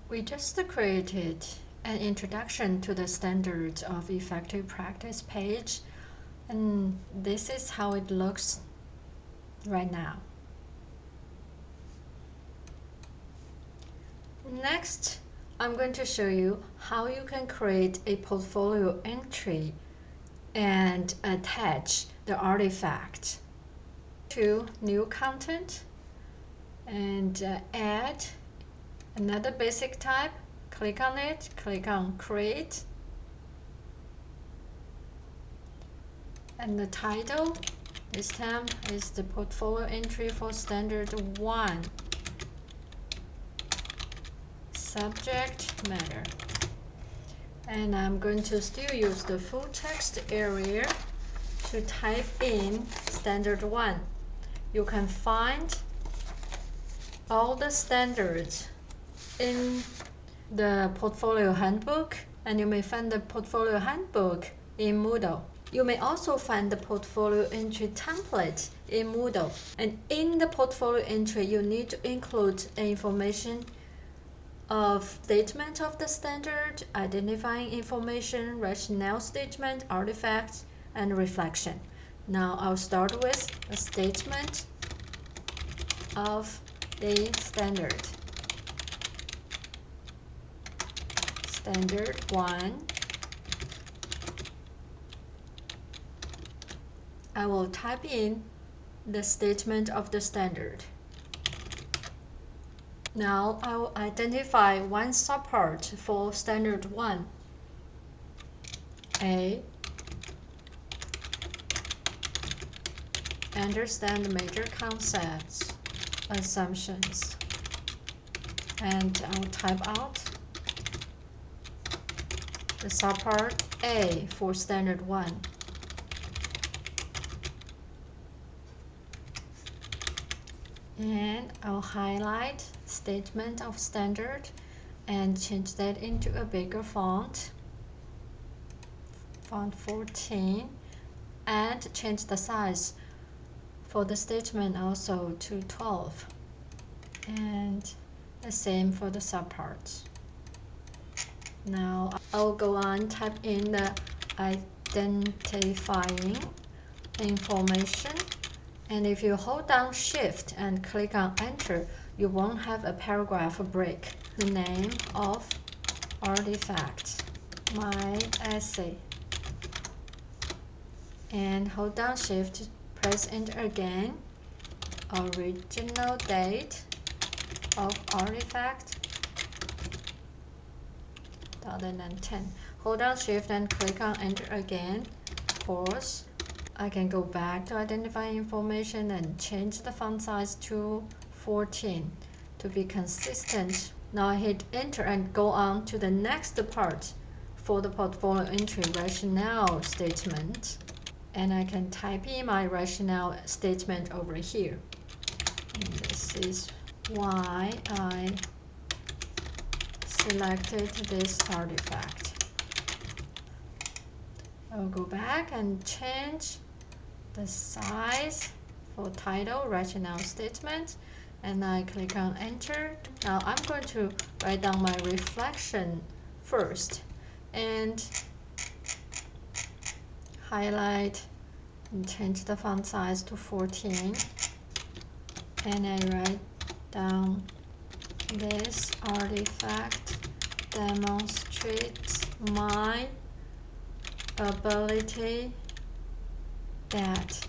We just created an introduction to the standards of effective practice page, and this is how it looks right now. Next, I'm going to show you how you can create a portfolio entry and attach the artifact to new content and add another basic type. Click on it, click on create, and the title this time is the portfolio entry for standard 1. Subject matter, and I'm going to still use the full text area to type in standard 1. You can find all the standards in the portfolio handbook, and you may find the portfolio handbook in Moodle. You may also find the portfolio entry template in Moodle, and in the portfolio entry you need to include information of statement of the standard, identifying information, rationale statement, artifacts, and reflection. Now I'll start with a statement of the standard. Standard 1. I will type in the statement of the standard. Now I will identify one subpart for standard 1. A. Understand the major concepts, assumptions, and I will type out the subpart A for standard 1. And I'll highlight statement of standard and change that into a bigger font 14, and change the size for the statement also to 12, and the same for the subparts. Now I'll go on, type in the identifying information, and if you hold down Shift and click on Enter, you won't have a paragraph break. The name of artifact, my essay, and hold down Shift, press Enter again. Original date of artifact 2010. Hold down Shift and click on Enter again. Pause. I can go back to identify information and change the font size to 14 to be consistent. Now I hit Enter and go on to the next part for the portfolio entry rationale statement. And I can type in my rationale statement over here. And this is why I selected this artifact. I'll go back and change the size for title, rationale statement, and I click on Enter. Now I'm going to write down my reflection first and highlight and change the font size to 14, and I write down this artifact demonstrates my ability that,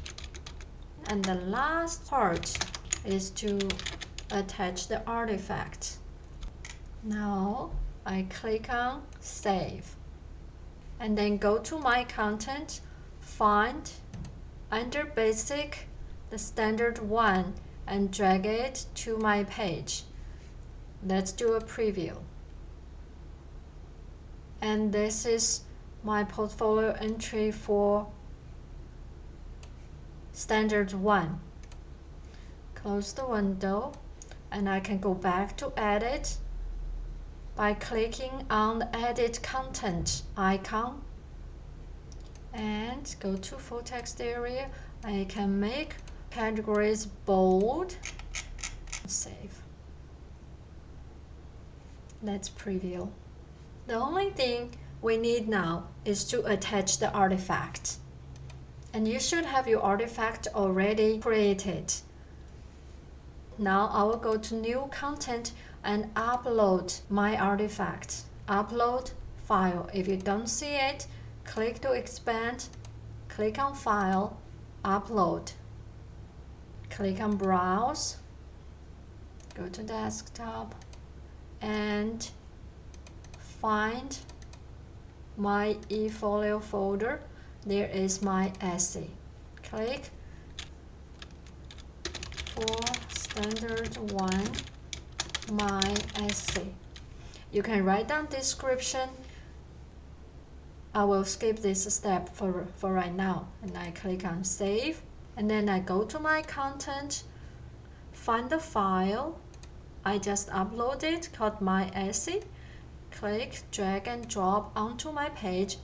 and the last part is to attach the artifact. Now I click on Save, and then go to my content, find under Basic the standard 1 and drag it to my page. Let's do a preview. And this is my portfolio entry for standard 1. Close the window, and I can go back to edit by clicking on the Edit Content icon and go to full text area. I can make categories bold, save. Let's preview. The only thing we need now is to attach the artifact. And you should have your artifact already created. Now I will go to New Content and upload my artifact. Upload file. If you don't see it, click to expand, click on File, Upload. Click on Browse, go to Desktop, and find my eFolio folder. There is my essay. Click for standard 1 my essay. You can write down description. I will skip this step for right now, and I click on Save, and then I go to my content, find the file I just uploaded called my essay, click, drag and drop onto my page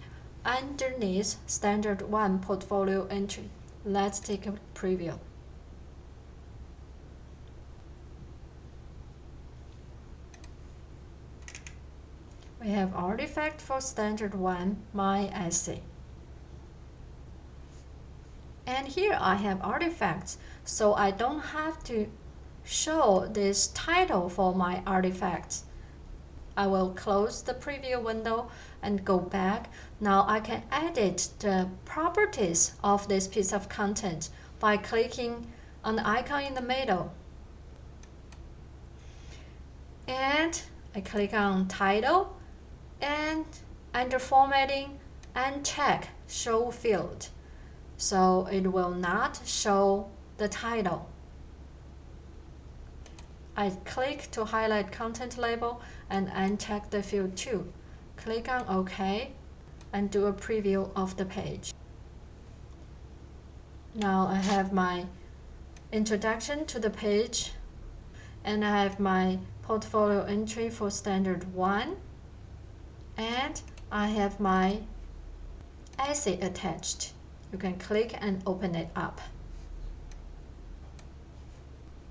underneath standard 1 portfolio entry. Let's take a preview. We have artifact for standard 1 my essay. And here I have artifacts, so I don't have to show this title for my artifacts. I will close the preview window and go back. Now I can edit the properties of this piece of content by clicking on the icon in the middle. And I click on title, and under formatting, uncheck show field, so it will not show the title. I click to highlight content label and uncheck the field too. Click on OK and do a preview of the page. Now I have my introduction to the page, and I have my portfolio entry for standard 1, and I have my essay attached. You can click and open it up.